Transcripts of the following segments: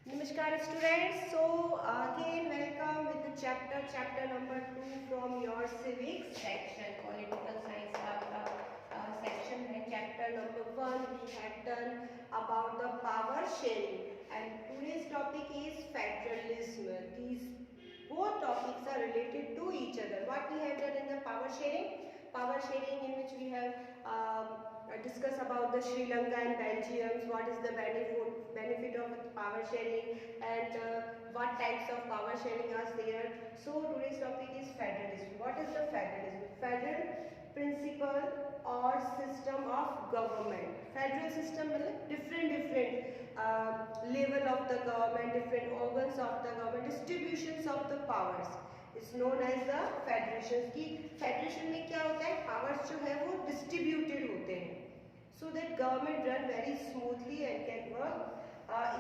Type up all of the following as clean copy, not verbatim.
Namaskar students. So again welcome with the chapter number 2 from your civics section. Political science का section है. Chapter number 1 we have done about the power sharing and today's topic is federalism. These both topics are related to each other. What we have done in the power sharing in which we have discuss about the Sri Lanka and Belgium, what is the benefit of power sharing and what types of power sharing are there. So today's topic is federalism. What is the federalism? Federal principle or system of government. Federal system means different level of the government, different organs of the government, distributions of the powers. It's known as the federation. की federation में क्या होता है, powers जो है वो distributed होते हैं so that government run very smoothly and can work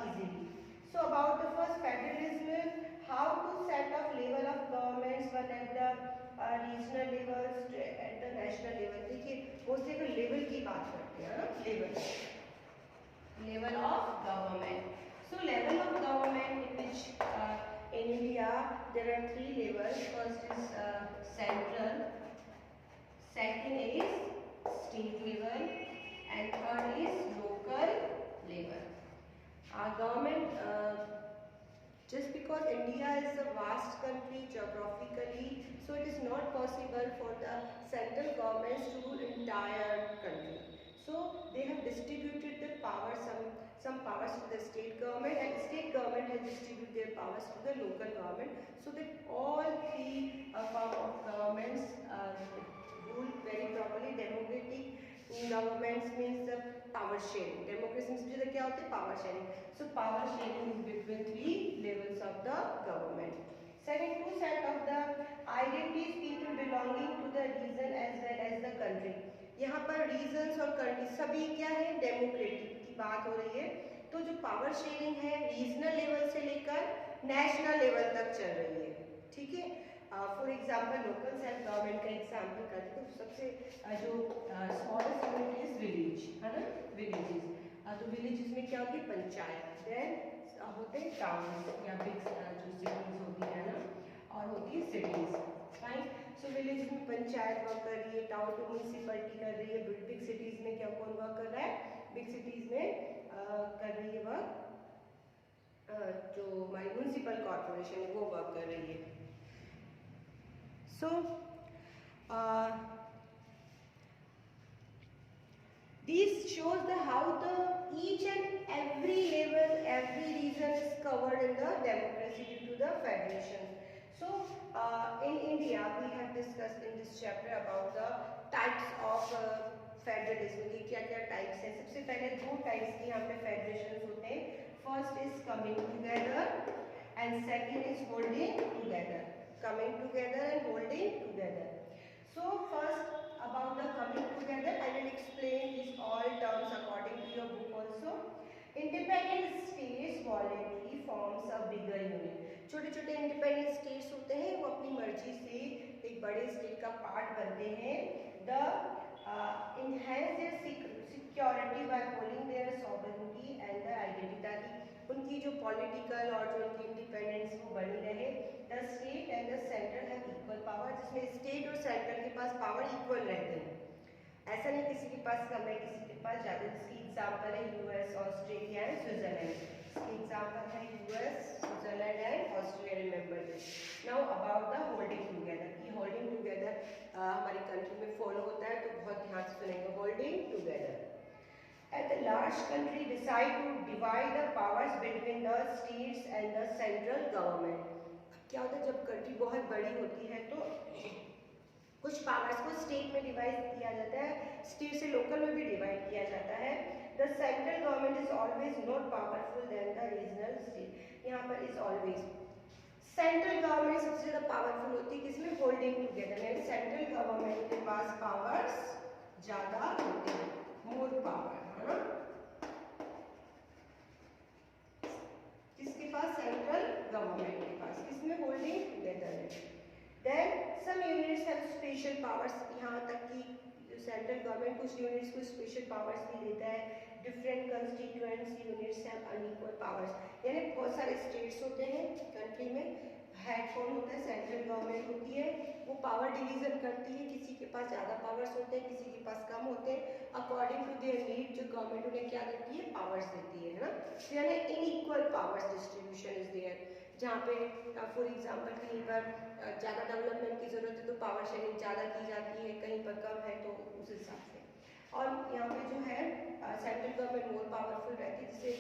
easily. So about the first federalism, how to set up level of governments, one at the regional level, at the national level. देखिए mostly तो level की बात करते हैं ना, level of government. So level of government in which in India there are 3 levels. First is central, second is state level, and third is local level. Our government, just because India is a vast country geographically, so it is not possible for the central governments to rule entire country. So they have distributed the power, some powers to the state government, and state government has distributed their powers to the local government, so that all 3 governments rule very properly. Democratic governments means power sharing. Democracy means क्या होता है, power sharing. So power sharing is between 3 levels of the government. Second, 2 set of the identities people belonging to the region as well as the country. यहाँ पर regions और country सभी क्या है, democratic की बात हो रही है. तो जो पावर शेयरिंग है रीजनल लेवल से लेकर नेशनल लेवल तक चल रही है. ठीक है. For example local self government का एग्जाम्पल करते तो सबसे जो स्मॉलेस्ट यूनिट इज विलेज है ना, विलेजेस. तो विलेजेस में क्या होती है, पंचायत. देन होते हैं टाउन या बिग जो सिटीज होती है ना, और होती है सिटीज. फाइन. सो विलेज में पंचायत वर्क कर रही है, टाउन में म्यूनिसिपैलिटी कर रही है, बिग सिटीज में क्या कौन वर्क कर रहा है, बिग सिटीज में कर रही है वर्क जो हमारी म्यूनिसिपल कॉर्पोरेशन है वो वर्क कर रही है. So this shows the how the each and every level, every region is covered in the democracy due to the federation. So in India we have discussed in this chapter about the types of federalism. ये क्या क्या types हैं. सबसे पहले 2 types के यहाँ पे federation होते हैं. First is coming together and second is holding together. Coming together and holding together. So first about the coming together, I will explain these all terms according to your book also. Independent states voluntarily forms a bigger unit. छोटे छोटे independent states होते हैं, वो अपनी मर्जी से एक बड़े स्टेट का पार्ट बनते हैं. The enhance their security by holding their sovereignty and the identity, ताकि उनकी जो पॉलिटिकल और जो उनकी इंडिपेंडेंस वो बनी रहे. The state and the centre have equal power, जिसमें स्टेट और सेंटर के पास पावर इक्वल रहते हैं. ऐसा नहीं किसी के पास कम है किसी के पास ज़्यादा. जिसकी एग्जाम्पल है यूएस, ऑस्ट्रेलिया एंड स्विट्जरलैंड. इसकी एग्जाम्पल है US, Switzerland and Australia. Remember this. Now about the holding together. ये होल्डिंग टुगेदर हमारी कंट्री में फॉलो होता है, तो बहुत ध्यान से सुनेंगे. Holding together. At the large country decide to divide the powers between the states and the central government. क्या होता है, जब कंट्री बहुत बड़ी होती है तो कुछ पावर्स को स्टेट में डिवाइड किया जाता है, स्टेट से लोकल में भी डिवाइड किया जाता है. The central government is always not powerful than the regional state. यहाँ पर इज ऑलवेज सेंट्रल गवर्नमेंट सबसे ज्यादा पावरफुल होती है. किसमें, होल्डिंग टुगेदर में. सेंट्रल गवर्नमेंट के पास पावर्स ज्यादा होते हैं, मोर पावर. किसके पास, सेंट्रल गवर्नमेंट के पास. किसमें, होल्डिंग टुगेदर है. Then some units have special powers. यहाँ तक कि सेंट्रल गवर्नमेंट कुछ यूनिट्स को स्पेशल पावर्स भी देता है. Different constituents governments units have unequal powers. यानी बहुत सारे स्टेट्स होते हैं कंट्री में, हेड कौन होता है, सेंट्रल गवर्नमेंट होती है, वो पावर डिवीजन करती है, किसी के पास ज़्यादा पावर्स होते हैं, किसी के पास कम होते हैं, अकॉर्डिंग टू देयर नीड जो गवर्नमेंट उन्हें क्या देती है, पावर्स देती है ना. यानी unequal powers distribution is there, जहाँ पे फॉर एग्जांपल कहीं पर ज़्यादा डेवलपमेंट की ज़रूरत है तो पावर शेयरिंग ज़्यादा की जाती है, कहीं पर कम है तो उस हिसाब से. और यहाँ पे जो है सेंट्रल गवर्नमेंट मोर पावरफुल रहती है, जैसे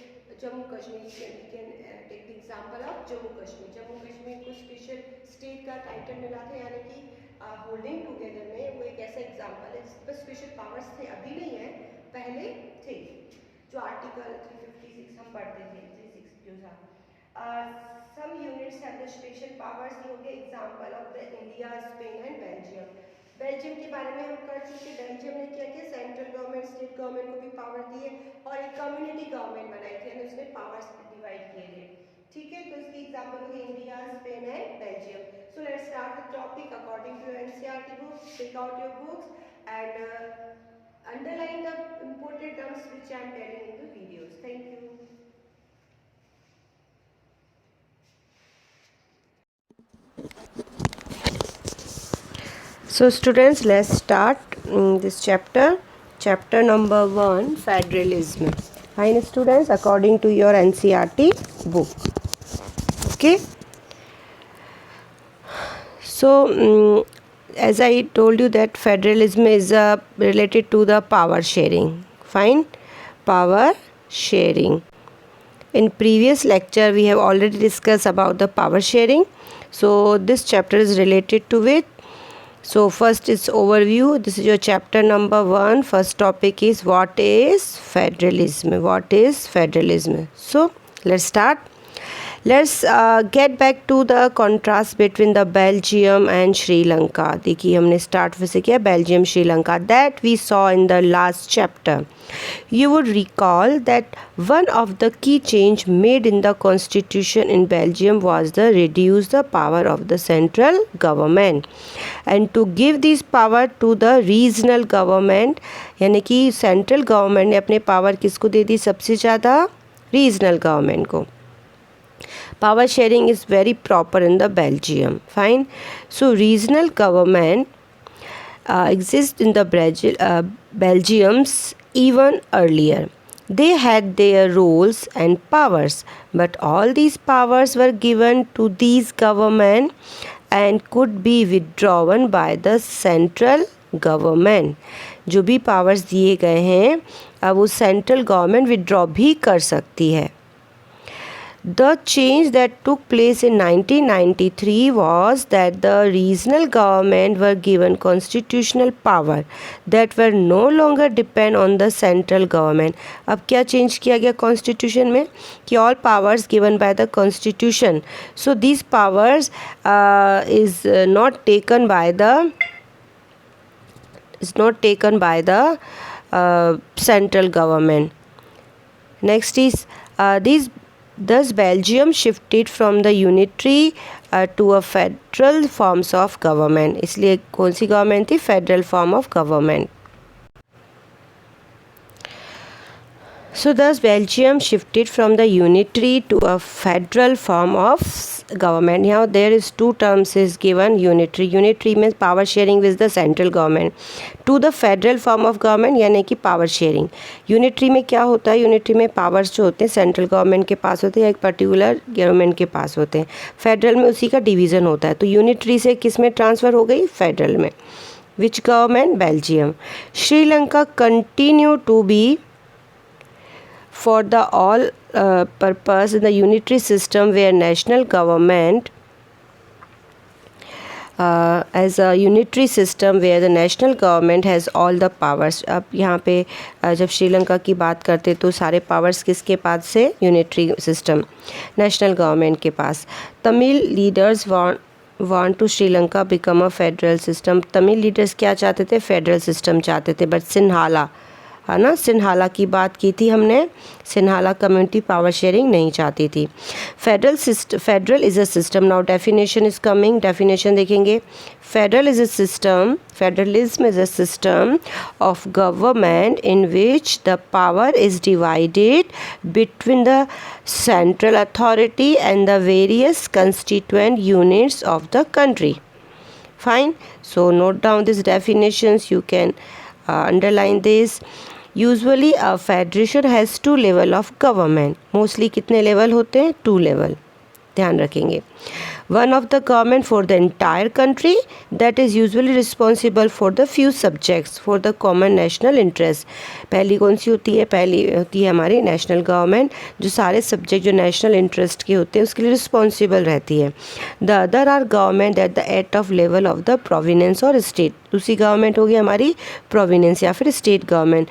Jammu Kashmir can take the example of Jammu Kashmir. Jammu Kashmir को स्पेशल स्टेट का टाइटल मिला था, यानी कि होल्डिंग टुगेदर में वो एक ऐसा एग्जांपल है जिस पर स्पेशल पावर्स थे, अभी नहीं है, पहले थे. जो आर्टिकल 356 हम पढ़ते थे, 360 जो था. Some units have the special powers. ये हो गए example of the India, Spain and Belgium. Belgium के बारे में हम कर चुके. बेल्जियम ने क्या किया, सेंट्रल गवर्नमेंट स्टेट गवर्नमेंट को भी पावर दी है और एक कम्युनिटी गवर्नमेंट बनाई थी, यानी उसने पावर्स डिवाइड किए थे. ठीक है, तो इसकी एग्जांपल होगी India, Spain and Belgium. So let's start with topic according to NCERT books. Take out your books and underline the important terms which I am telling in the videos. Thank you. So students, let's start this chapter number 1, federalism. Fine students, according to your NCERT book. Okay, so as I told you that federalism is related to the power sharing. Fine, power sharing. In previous lecture we have already discussed about the power sharing, so this chapter is related to it. So first is overview. This is your chapter number 1. First topic is what is federalism. What is federalism? So let's start. Let's get back to the contrast between the Belgium and Sri Lanka. देखिए हमने start वैसे किया Belgium, Sri Lanka, that we saw in the last chapter. You would recall that one of the key change made in the constitution in Belgium was the reduce the power of the central government and to give this power to the regional government. यानी कि central government ने अपने power किसको दे दी सबसे ज़्यादा, regional government को. Power sharing is very proper in the Belgium. Fine. So regional government exists in the Belgiums even earlier. They had their roles and powers, but all these powers were given to these government and could be withdrawn by the central government. जो भी powers दिए गए हैं अब वो central government withdraw भी कर सकती है. The change that took place in 1993 was that the regional government were given constitutional power that were no longer depend on the central government. अब क्या change किया गया constitution में कि all powers given by the constitution. So these powers is not taken by the central government. Next is thus Belgium shifted from the unitary to a federal forms of government. इसलिए कौन सी government थी, federal form of government. So thus Belgium shifted from the unitary to a federal form of government. Now there is two terms is given. Unitary means power sharing with the central government. To the federal form of government यानी कि power sharing. Unitary में क्या होता है, unitary में powers जो होते हैं central government के पास होते हैं, एक particular government के पास होते हैं. Federal में उसी का division होता है. तो unitary से किस में transfer हो गई, federal में. Which government? Belgium. Sri Lanka continue to be for the all purpose in the unitary system where national government as a unitary system where the national government has all the powers. अब यहाँ पे जब श्रीलंका की बात करते तो सारे powers किसके पास से, unitary system, national government के पास. Tamil leaders want to Sri Lanka become a federal system. Tamil leaders क्या चाहते थे, फेडरल सिस्टम चाहते थे. बट सिन्हाला है ना, सिन्हाला की बात की थी हमने, सिन्हाला कम्युनिटी पावर शेयरिंग नहीं चाहती थी। Federal is a system, now definition is coming, definition देखेंगे। Federal is a system, federalism is a system of government in which the power is divided between the central authority and the various constituent units of the country. Fine, so note down these definitions, you can underline this. Usually a federation has two level of government, mostly कितने level होते हैं, 2 level, ध्यान रखेंगे। One of the government for the entire country that is usually responsible for the few subjects for the common national interest. पहली कौन सी होती है, पहली होती है हमारी नेशनल गवर्नमेंट, जो सारे सब्जेक्ट जो नेशनल इंटरेस्ट के होते हैं उसके लिए रिस्पॉन्सिबल रहती है। The other are government at the at of level of the provinces और स्टेट। दूसरी गवर्नमेंट होगी हमारी प्रोविनेंस या फिर state government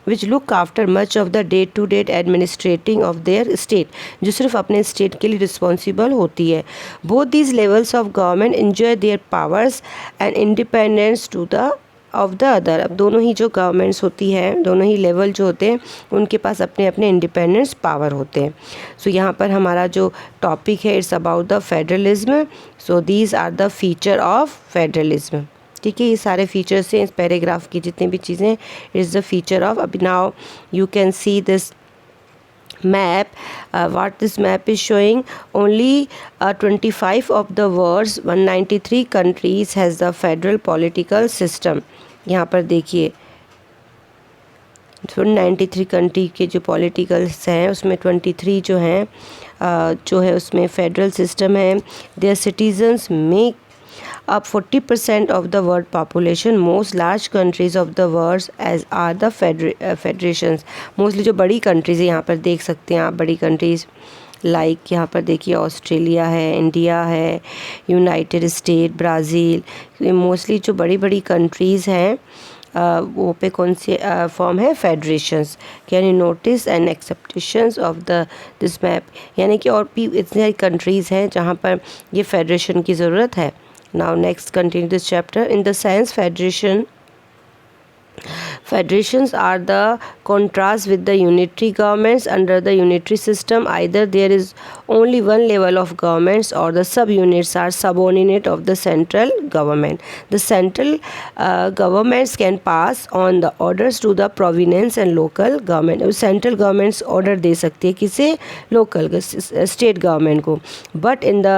which look after much of the day to day administrating of their state, जो सिर्फ अपने स्टेट के लिए रिस्पॉन्सिबल होती है। both these levels of government enjoy their powers and independence to the of the other। अब दोनों ही जो गवर्नमेंट्स होती है, दोनों ही लेवल जो होते हैं उनके पास अपने अपने इंडिपेंडेंस पावर होते हैं। सो यहाँ पर हमारा जो टॉपिक है it's about the federalism. So these are the feature of federalism. ठीक है, ये सारे फीचर्स हैं इस पैराग्राफ की, जितनी भी चीज़ें इज़ द फीचर ऑफ। अब now you can see this map, what this map is showing, only 25 of the world's 193 countries has the federal political system। यहाँ पर देखिए 93 कंट्री के जो पॉलिटिकल्स हैं उसमें 23 जो हैं जो है उसमें फेडरल सिस्टम है। There citizens make up 40% of the world population। most large countries of the world as are the federations। Mostly जो बड़ी कंट्रीज़ है यहाँ पर देख सकते हैं आप, बड़ी कंट्रीज़ लाइक यहाँ पर देखिए ऑस्ट्रेलिया है, इंडिया है, यूनाइटेड स्टेट, ब्राज़ील, मोस्टली जो बड़ी बड़ी कंट्रीज़ हैं वो पे कौन सी फॉर्म है, federations. Can you notice and exceptions of the this map, यानी कि और भी इतनी सारी कंट्रीज़ हैं जहाँ पर ये फेडरेशन की ज़रूरत है। Now next continue this chapter. In the science federations are the contrast with the unitary governments. Under the unitary system either there is only one level of governments or the subunits are subordinate of the central government. The central governments can pass on the orders to the province and local government। central governments order दे सकती है किसे, local state government को। but in the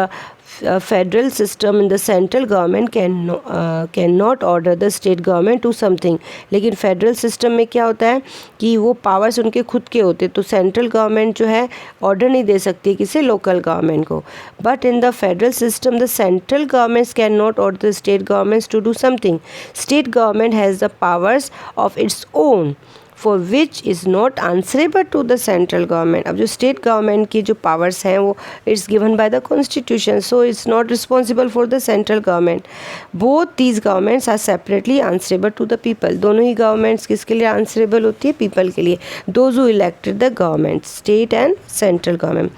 federal system in the central government cannot order the state government to something। लेकिन federal system में क्या होता है कि वो पावर्स उनके खुद के होते, तो सेंट्रल गवर्नमेंट जो है ऑर्डर नहीं दे सकती किसी लोकल गवर्नमेंट को। But in the federal system the central governments can not order the state governments to do something. State government has the powers of its own for which is not answerable to the central government। अब जो state government की जो powers हैं वो it's given by the constitution, so it's not responsible for the central government. Both these governments are separately answerable to the people. दोनों ही governments किसके लिए आंसरेबल होती है, पीपल के लिए, those who elected the government, state and central government.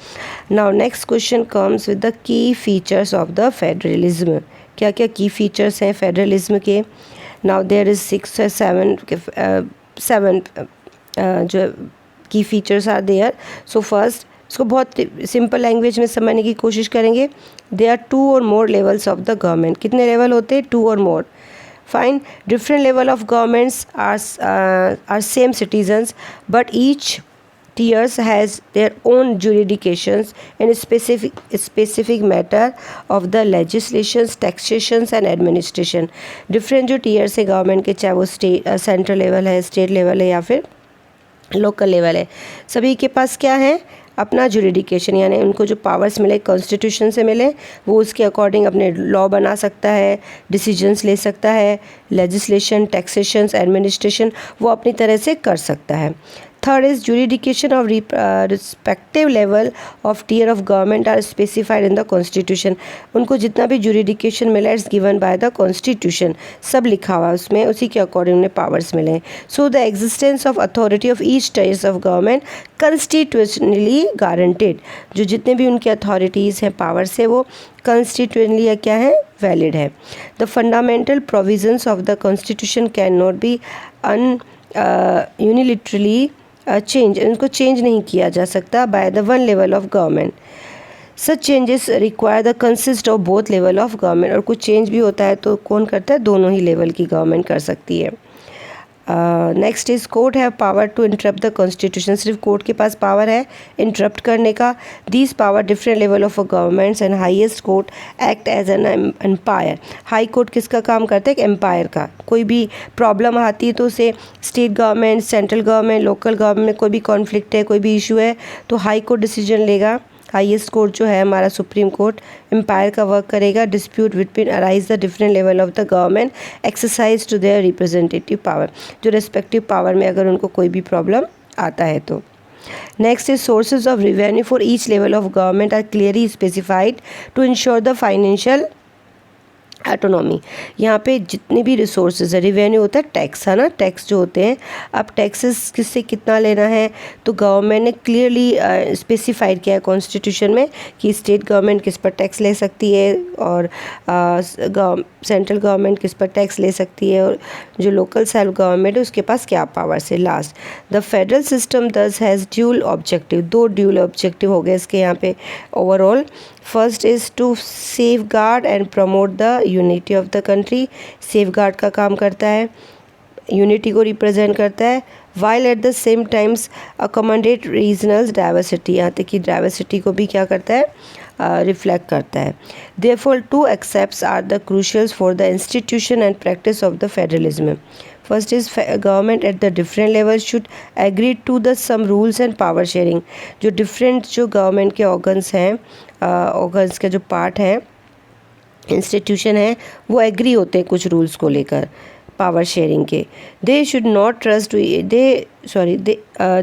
Now next question comes with the key features of the federalism. क्या क्या की फीचर्स हैं फेडरलिज्म के। नाउ देयर इज 6 or 7 जो की features are there. So first इसको बहुत simple language में समझने की कोशिश करेंगे। They are 2 or more levels of the government. कितने लेवल होते हैं, 2 or more। Fine, different level of governments are same citizens but each tiers has their own jurisdictions in specific matter of the legislations, taxations and administration। different जो tiers है government के, चाहे वो state central level है, state level है या फिर local level है, सभी के पास क्या है, अपना जुरिडिकेशन, यानी उनको जो पावर्स मिले कॉन्स्टिट्यूशन से मिले वो उसके अकॉर्डिंग अपने लॉ बना सकता है, डिसीजंस ले सकता है, लेजिस्लेशन, टैक्सेशंस, एडमिनिस्ट्रेशन वो अपनी तरह से कर सकता है। Third is jurisdiction of respective level of tier of government are specified in the constitution। उनको जितना भी jurisdiction मिला it's given by the constitution, सब लिखा हुआ है उसमें, उसी के अकॉर्डिंग उन्हें पावर्स मिले। So the existence of authority of each tiers of government constitutionally guaranteed। जो जितने भी उनके अथॉरिटीज़ हैं, पावर्स है, वो constitutionally क्या है, वैलिड है। The fundamental provisions of the constitution can not be unilaterally change, इनको चेंज नहीं किया जा सकता by the one level of government. Such changes require the consist of both level of government. और कुछ चेंज भी होता है तो कौन करता है, दोनों ही लेवल की गवर्नमेंट कर सकती है. Next is court have power to interrupt the constitution. सिर्फ कोर्ट के पास पावर है इंटरप्ट करने का. These power different level of governments and highest court act as an umpire. High court किसका काम करता है, एक एम्पायर का. कोई भी प्रॉब्लम आती है तो उसे state government, central government, local government में कोई भी कॉन्फ्लिक्ट है, कोई भी इशू है तो हाई कोर्ट डिसीजन लेगा. हाईएस्ट कोर्ट जो है हमारा सुप्रीम कोर्ट एम्पायर का वर्क करेगा. Dispute between arise the different level of the government exercise to their representative power. जो रेस्पेक्टिव पावर में अगर उनको कोई भी प्रॉब्लम आता है तो. Next is sources of revenue for each level of government are clearly specified to ensure the financial autonomy. यहाँ पे जितने भी रिसोर्सेज है, रेवेन्यू होता है टैक्स, है ना, टैक्स जो होते हैं. अब टैक्सेस किससे कितना लेना है तो गवर्नमेंट ने क्लियरली स्पेसिफाइड किया है कॉन्स्टिट्यूशन में कि स्टेट गवर्नमेंट किस पर टैक्स ले सकती है और सेंट्रल गवर्नमेंट किस पर टैक्स ले सकती है और जो लोकल सेल्फ गवर्नमेंट है उसके पास क्या पावर्स है. Last the federal system thus has dual objective. 2 dual objective हो गए इसके यहाँ पे overall. First is to safeguard and promote the unity of the country. Safeguard का काम करता है, यूनिटी को रिप्रेजेंट करता है. While at the same times accommodate regional diversity. यहाँ तक कि डाइवर्सिटी को भी क्या करता है, रिफ्लेक्ट करता है. Therefore 2 accepts are the crucials for the institution and practice of the federalism. First is government at the different level should agree to the some rules and power sharing. जो different जो government के organs हैं, organs के जो part हैं, institution है, वो agree होते हैं कुछ रूल्स को लेकर पावर शेयरिंग के. They should not trust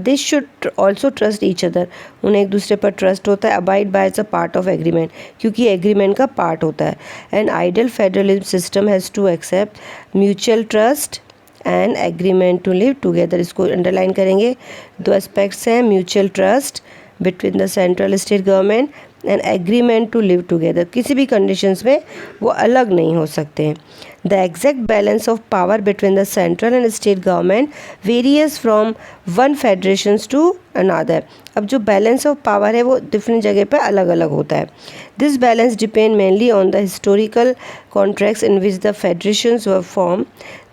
they should also trust each other. उन्हें एक दूसरे पर ट्रस्ट होता है. Abide by a part of agreement, क्योंकि एग्रीमेंट का पार्ट होता है. And ideal federalism system has to accept mutual trust and agreement to live together. इसको अंडरलाइन करेंगे. 2 एस्पेक्ट्स हैं, mutual trust between the central state government and agreement to live together. किसी भी conditions में वो अलग नहीं हो सकते हैं. The exact balance of power between the central and state government varies from one federations to another. अब जो बैलेंस ऑफ पावर है वो डिफरेंट जगह पे अलग अलग होता है. This balance depend mainly on the historical contracts in which the federations were form.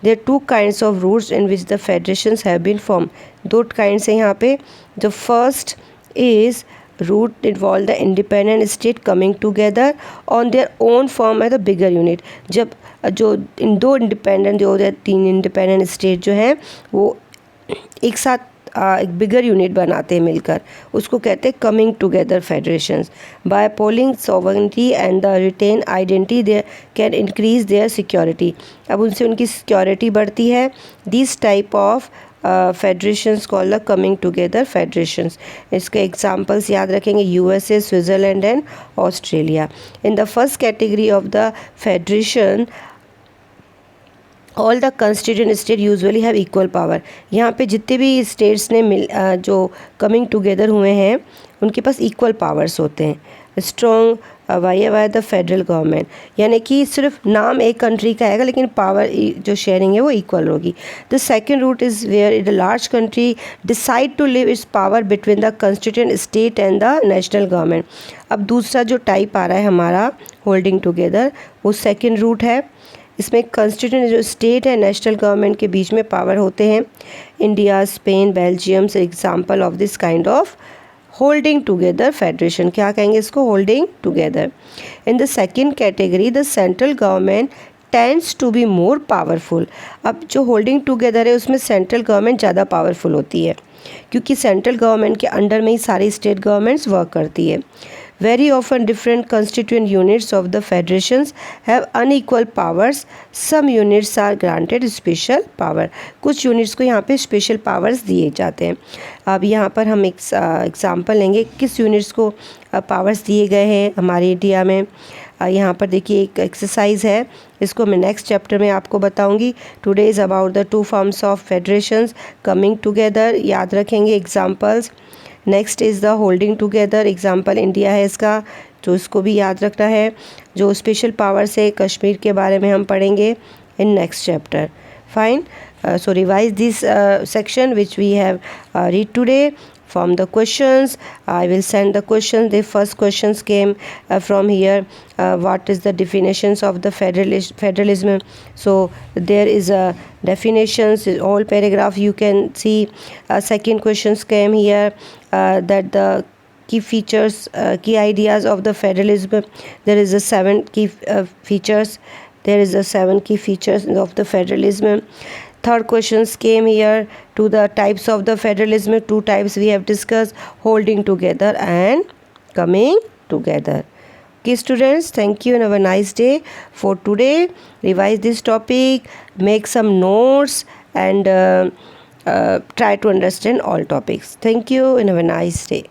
There 2 kinds of routes in which the federations have been form. 2 kinds हैं यहाँ पे. The first is root involve the independent state coming together on their own form as a bigger unit. जब जो इन 2 independent जो 3 independent state जो हैं वो एक साथ एक बिगर यूनिट बनाते हैं मिलकर, उसको कहते हैं coming together federations. By pooling sovereignty and the retain identity they can increase their security. अब उनसे उनकी सिक्योरिटी बढ़ती है. This type of federations call the coming together federations. इसके एग्जांपल्स याद रखेंगे, USA, Switzerland and Australia. In the first category of the federation all the constituent state usually have equal power. यहाँ पे जितने भी स्टेट्स ने जो कमिंग टुगेदर हुए हैं उनके पास इक्वल पावर्स होते हैं. Strong why the federal government, यानी कि सिर्फ नाम एक कंट्री का आएगा लेकिन पावर जो शेयरिंग है वो इक्वल होगी. The second route is where in the large country decide to live its power between the constituent state and the national government. अब दूसरा जो टाइप आ रहा है हमारा होल्डिंग टुगेदर, वो सेकेंड रूट है. इसमें कंस्टिट्यूएंट जो स्टेट है नेशनल गवर्नमेंट के बीच में पावर होते हैं. इंडिया, स्पेन, बेल्जियम से example of this kind of holding together federation. क्या कहेंगे इसको, holding together. In the second category the central government tends to be more powerful. अब जो होल्डिंग टुगेदर है उसमें सेंट्रल गवर्नमेंट ज़्यादा पावरफुल होती है क्योंकि सेंट्रल गवर्नमेंट के अंडर में ही सारी स्टेट गवर्नमेंट्स वर्क करती है. Very often different constituent units of the federations have unequal powers. Some units are granted special power. कुछ units को यहाँ पे special powers दिए जाते हैं. अब यहाँ पर हम एक एग्जाम्पल लेंगे किस units को powers दिए गए हैं हमारे इंडिया में. यहाँ पर देखिए एक एक्सरसाइज है, इसको मैं नेक्स्ट चैप्टर में आपको बताऊंगी. Today is about the 2 forms of federations coming together. याद रखेंगे examples. Next is the holding together, example India है इसका, तो इसको भी याद रखना है. जो स्पेशल पावर से कश्मीर के बारे में हम पढ़ेंगे in next chapter. Fine. so revise this section which we have read today. From the questions, I will send the questions. The first questions came from here. What is the definitions of the federalism? So there is a definitions, all paragraph you can see. Second questions came here, that the key features, key ideas of the federalism. There is a 7 key features. There is a 7 key features of the federalism. Third questions came here to the types of the federalism. 2 types we have discussed: holding together and coming together. Okay students, thank you and have a nice day. For today, revise this topic, make some notes, and try to understand all topics. Thank you and have a nice day.